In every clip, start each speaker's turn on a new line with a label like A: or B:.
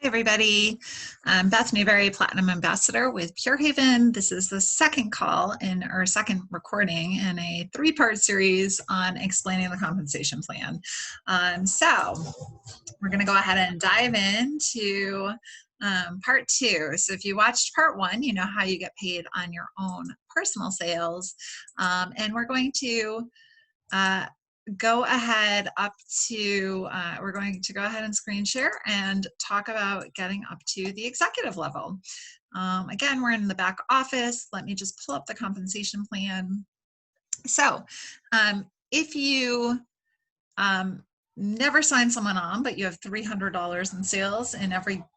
A: Hi, everybody. I'm Beth Newberry, Platinum Ambassador with Pure Haven. This is the second call in our second recording in a three-part series on explaining the compensation plan. So we're going to go ahead and dive into part two. So if you watched part one, you know how you get paid on your own personal sales. And we're going to go ahead up to, we're going to go ahead and screen share and talk about getting up to the executive level. Again, we're in the back office. Let me just pull up the compensation plan. So if you never sign someone on, but you have $300 in sales in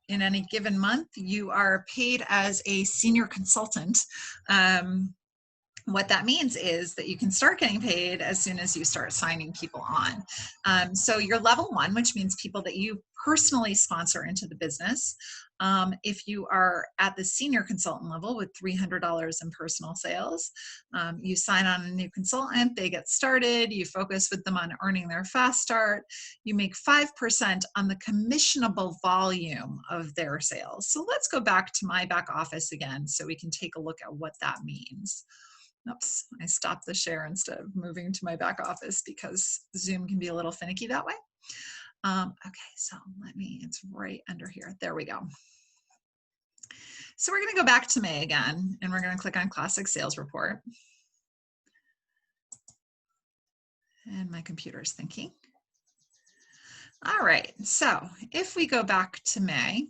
A: any given month, you are paid as a senior consultant. What that means is that you can start getting paid as soon as you start signing people on. So you're level one, which means people that you personally sponsor into the business. If you are at the senior consultant level with $300 in personal sales, you sign on a new consultant, they get started, you focus with them on earning their fast start, you make 5% on the commissionable volume of their sales. So let's go back to my back office again so we can take a look at what that means. Oops, I stopped the share instead of moving to my back office because Zoom can be a little finicky that way. Okay, so it's right under here. There we go. So we're going to go back to May again, and we're going to click on Classic Sales Report. And my computer's thinking. All right, so if we go back to May,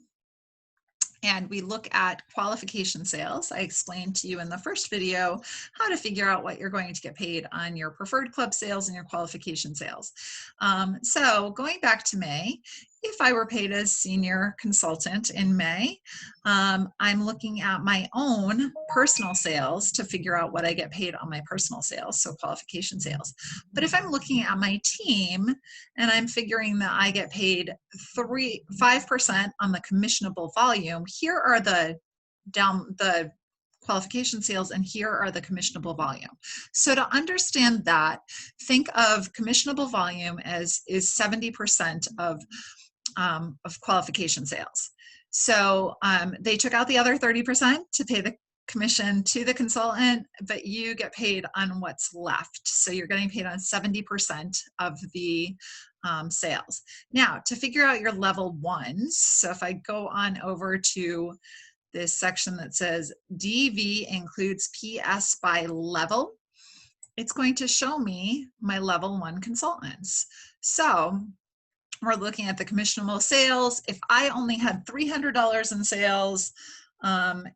A: and we look at qualification sales. I explained to you in the first video how to figure out what you're going to get paid on your preferred club sales and your qualification sales. So going back to May, if I were paid as senior consultant in May, I'm looking at my own personal sales to figure out what I get paid on my personal sales, so qualification sales. But if I'm looking at my team and I'm figuring that I get paid 5% on the commissionable volume, here are the qualification sales, and here are the commissionable volume. So to understand that, think of commissionable volume as is 70% of qualification sales. So they took out the other 30% to pay the commission to the consultant, but you get paid on what's left. So you're getting paid on 70% of the sales. Now, to figure out your level ones, so if I go on over to this section that says DV includes PS by level, it's going to show me my level one consultants. So we're looking at the commissionable sales. If I only had $300 in sales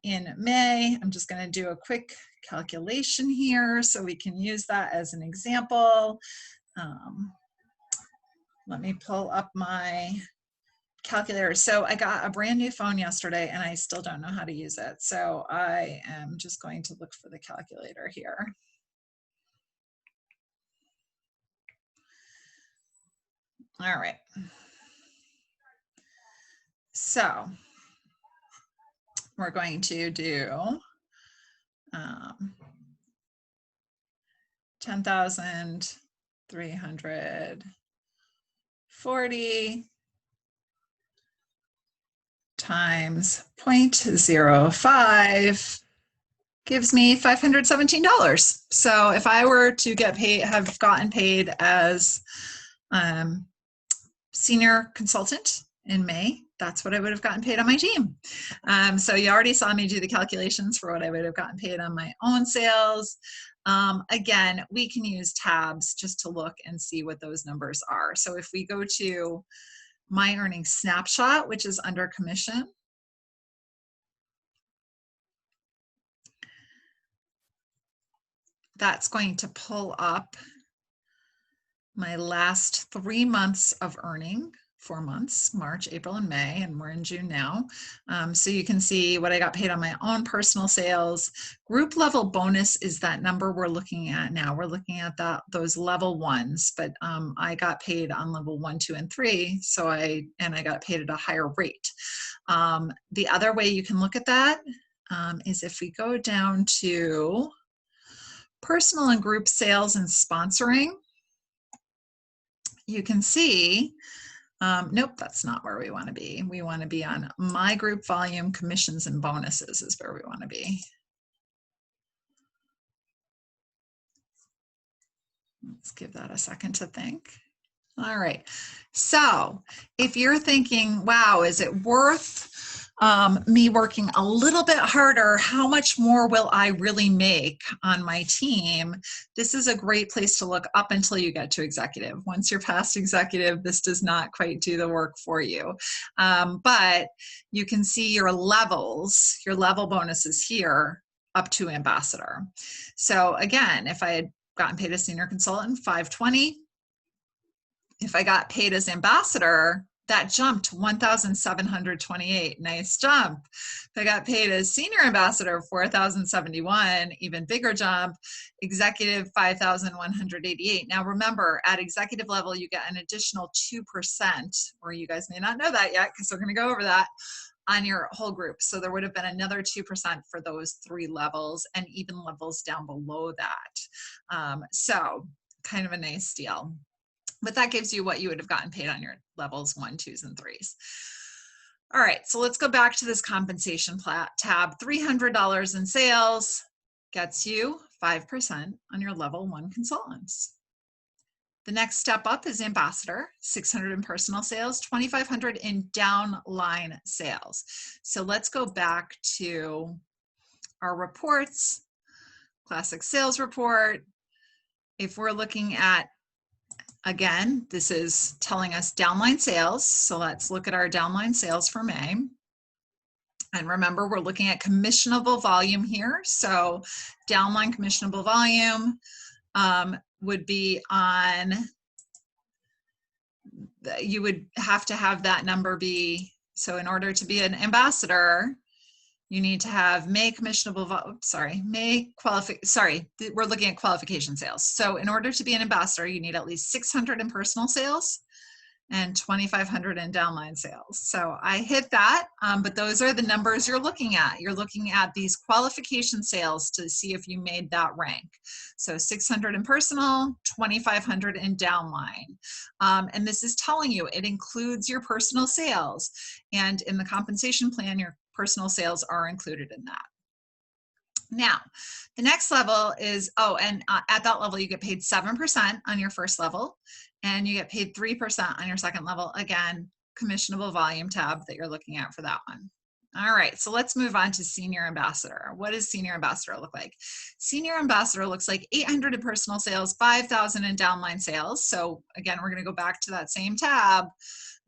A: in May, I'm just going to do a quick calculation here so we can use that as an example. Let me pull up my calculator. So I got a brand new phone yesterday and I still don't know how to use it. So I am just going to look for the calculator here. All right. So we're going to do 10,340 times 0.05 gives me $517. So if I were to have gotten paid as senior consultant in May, that's what I would have gotten paid on my team. So you already saw me do the calculations for what I would have gotten paid on my own sales. Again, we can use tabs just to look and see what those numbers are. So if we go to my earnings snapshot, which is under commission, that's going to pull up my last 3 months of earning, 4 months, March, April, and May, and we're in June now. So you can see what I got paid on my own personal sales. Group level bonus is that number we're looking at now. We're looking at those level ones, but I got paid on level 1, 2, and 3, so I got paid at a higher rate. The other way you can look at that is if we go down to personal and group sales and sponsoring, you can see Nope, that's not where we want to be. We want to be on my group volume, commissions and bonuses is where we want to be. Let's give that a second to think. All right. So if you're thinking, wow, is it worth me working a little bit harder? How much more will I really make on my team? This is a great place to look up until you get to executive. Once you're past executive, this does not quite do the work for you. But you can see your levels, your level bonuses here up to ambassador. So again, if I had gotten paid as senior consultant, 520. If I got paid as ambassador, that jumped to 1,728. Nice jump. If I got paid as senior ambassador, 4,071, even bigger jump. Executive, 5,188. Now remember, at executive level, you get an additional 2%, or you guys may not know that yet because we're going to go over that on your whole group. So there would have been another 2% for those 3 levels and even levels down below that. So kind of a nice deal. But that gives you what you would have gotten paid on your levels 1, 2s, and 3s. All right, so let's go back to this compensation tab. $300 in sales gets you 5% on your level 1 consultants. The next step up is ambassador, 600 in personal sales, 2,500 in downline sales. So let's go back to our reports, classic sales report. If we're looking at, again, this is telling us downline sales. So let's look at our downline sales for May. And remember, we're looking at commissionable volume here. So downline commissionable volume would be on, you would have to have that number be, so in order to be an ambassador, you need to have May commissionable, we're looking at qualification sales. So in order to be an ambassador, you need at least 600 in personal sales and 2,500 in downline sales. So I hit that, but those are the numbers you're looking at. You're looking at these qualification sales to see if you made that rank. So 600 in personal, 2,500 in downline. And this is telling you it includes your personal sales. And in the compensation plan, your personal sales are included in that. Now, the next level is, at that level, you get paid 7% on your first level, and you get paid 3% on your second level. Again, commissionable volume tab that you're looking at for that one. All right, so let's move on to senior ambassador. What does senior ambassador look like? Senior ambassador looks like 800 in personal sales, 5,000 in downline sales. So again, we're gonna go back to that same tab.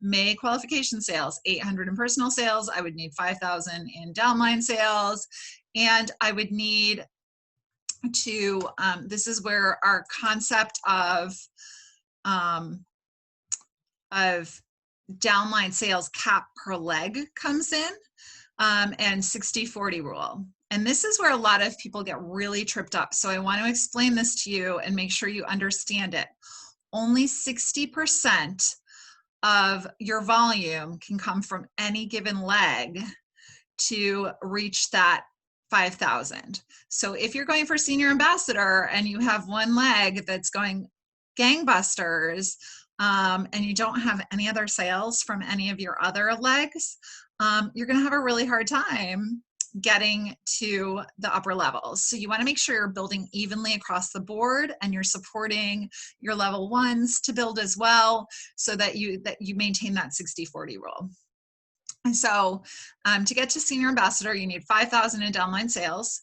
A: May qualification sales, 800 in personal sales. I would need 5,000 in downline sales. And I would need to, this is where our concept of downline sales cap per leg comes in, and 60-40 rule. And this is where a lot of people get really tripped up. So I want to explain this to you and make sure you understand it. Only 60% of your volume can come from any given leg to reach that 5,000. So if you're going for senior ambassador and you have one leg that's going gangbusters, and you don't have any other sales from any of your other legs, you're going to have a really hard time getting to the upper levels. So you want to make sure you're building evenly across the board and you're supporting your level 1s to build as well, so that you maintain that 60-40 rule. And so to get to senior ambassador, you need 5,000 in downline sales,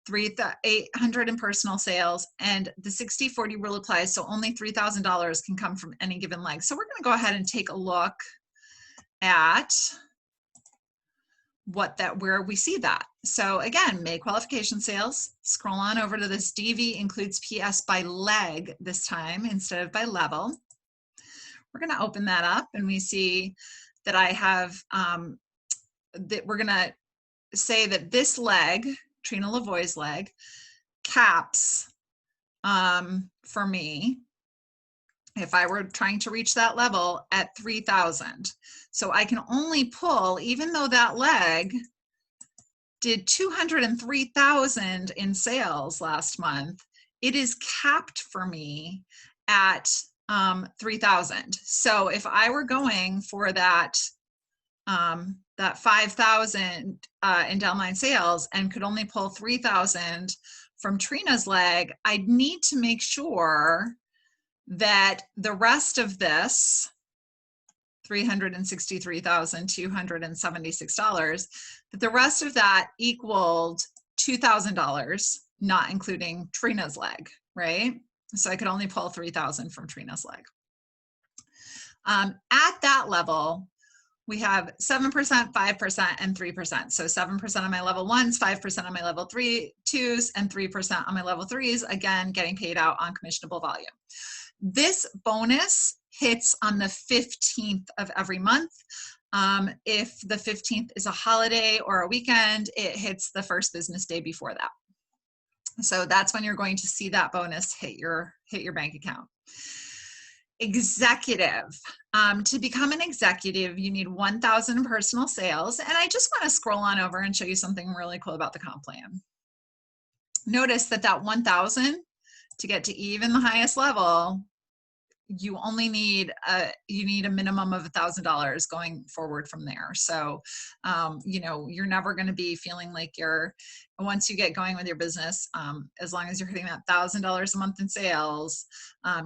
A: 800 in personal sales, and the 60-40 rule applies. So only $3,000 can come from any given leg. So we're going to go ahead and take a look at where we see that. So again, May qualification sales, scroll on over to this DV includes PS by leg this time instead of by level. We're going to open that up and we see that I have, that we're going to say that this leg, Trina Lavoie's leg, caps for me, if I were trying to reach that level, at 3,000. So I can only pull, even though that leg did 203,000 in sales last month, it is capped for me at 3,000. So if I were going for that 5,000 in downline sales and could only pull 3,000 from Trina's leg, I'd need to make sure that the rest of this $363,276, that the rest of that equaled $2,000, not including Trina's leg, right? So I could only pull 3,000 from Trina's leg. At that level, we have 7%, 5%, and 3%. So 7% on my level ones, 5% on my level twos, and 3% on my level threes, again, getting paid out on commissionable volume. This bonus hits on the 15th of every month. If the 15th is a holiday or a weekend, it hits the first business day before that. So that's when you're going to see that bonus hit your bank account. Executive. To become an executive, you need 1,000 in personal sales. And I just want to scroll on over and show you something really cool about the comp plan. Notice that 1,000 to get to even the highest level, you only need a minimum of $1,000 going forward from there. So, you know, you're never going to be feeling like once you get going with your business, as long as you're hitting that $1,000 a month in sales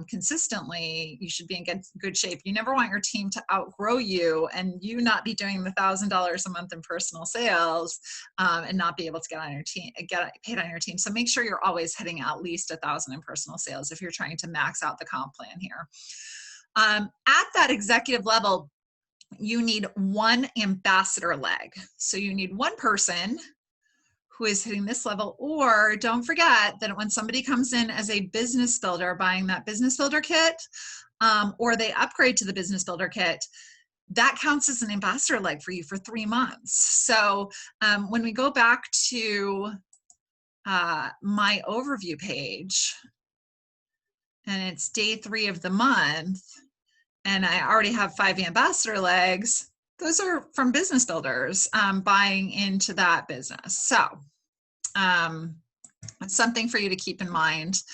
A: consistently, you should be in good shape. You never want your team to outgrow you and you not be doing the $1,000 a month in personal sales and not be able to get paid on your team. So make sure you're always hitting at least 1,000 in personal sales if you're trying to max out the comp plan here. At that executive level, you need one ambassador leg. So you need one person who is hitting this level, or don't forget that when somebody comes in as a business builder buying that business builder kit, or they upgrade to the business builder kit, that counts as an ambassador leg for you for 3 months. So when we go back to my overview page, and it's day 3 of the month, and I already have 5 ambassador legs, those are from business builders buying into that business. So it's something for you to keep in mind,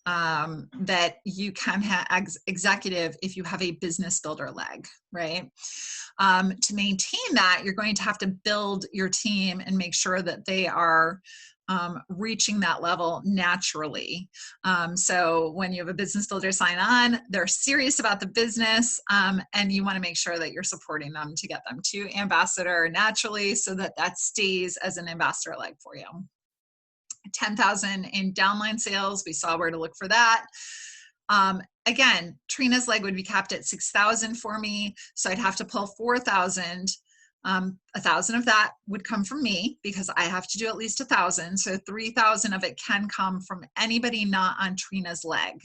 A: that you can have executive if you have a business builder leg, right? To maintain that, you're going to have to build your team and make sure that they are reaching that level naturally. So when you have a business builder sign on, they're serious about the business, and you want to make sure that you're supporting them to get them to ambassador naturally so that stays as an ambassador leg for you. 10,000 in downline sales, we saw where to look for that. Again, Trina's leg would be capped at 6,000 for me, so I'd have to pull 4,000. 1,000 of that would come from me because I have to do at least 1,000. So 3,000 of it can come from anybody not on Trina's leg.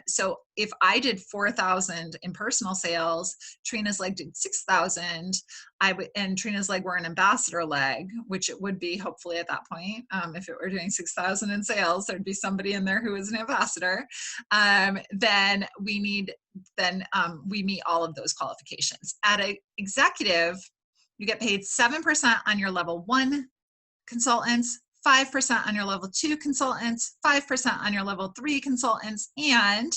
A: So if I did 4,000 in personal sales, Trina's leg did 6,000, and Trina's leg were an ambassador leg, which it would be hopefully at that point. If it were doing 6,000 in sales, there'd be somebody in there who is an ambassador. Then we meet all of those qualifications. At an executive, you get paid 7% on your level 1 consultants, 5% on your level 2 consultants, 5% on your level 3 consultants, and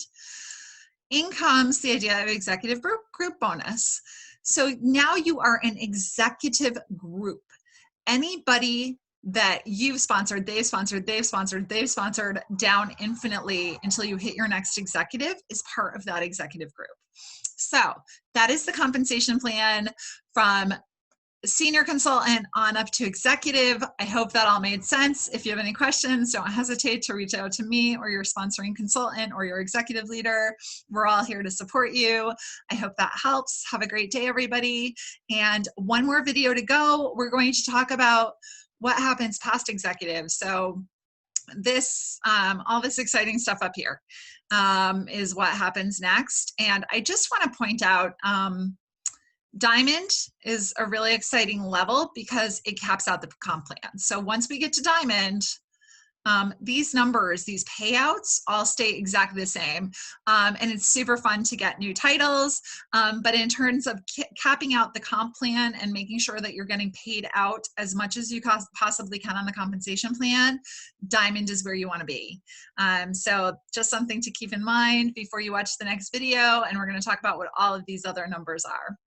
A: in comes the idea of executive group bonus. So now you are an executive group. Anybody that you've sponsored, they've sponsored, they've sponsored, they've sponsored down infinitely until you hit your next executive is part of that executive group. So that is the compensation plan from senior consultant on up to executive. I hope that all made sense. If you have any questions, don't hesitate to reach out to me or your sponsoring consultant or your executive leader. We're all here to support you. I hope that helps. Have a great day, everybody. And one more video to go. We're going to talk about what happens past executive. So this, all this exciting stuff up here is what happens next. And I just want to point out, Diamond is a really exciting level because it caps out the comp plan. So once we get to Diamond, these numbers, these payouts all stay exactly the same. And it's super fun to get new titles. But in terms of capping out the comp plan and making sure that you're getting paid out as much as you possibly can on the compensation plan, Diamond is where you want to be. So just something to keep in mind before you watch the next video. And we're going to talk about what all of these other numbers are.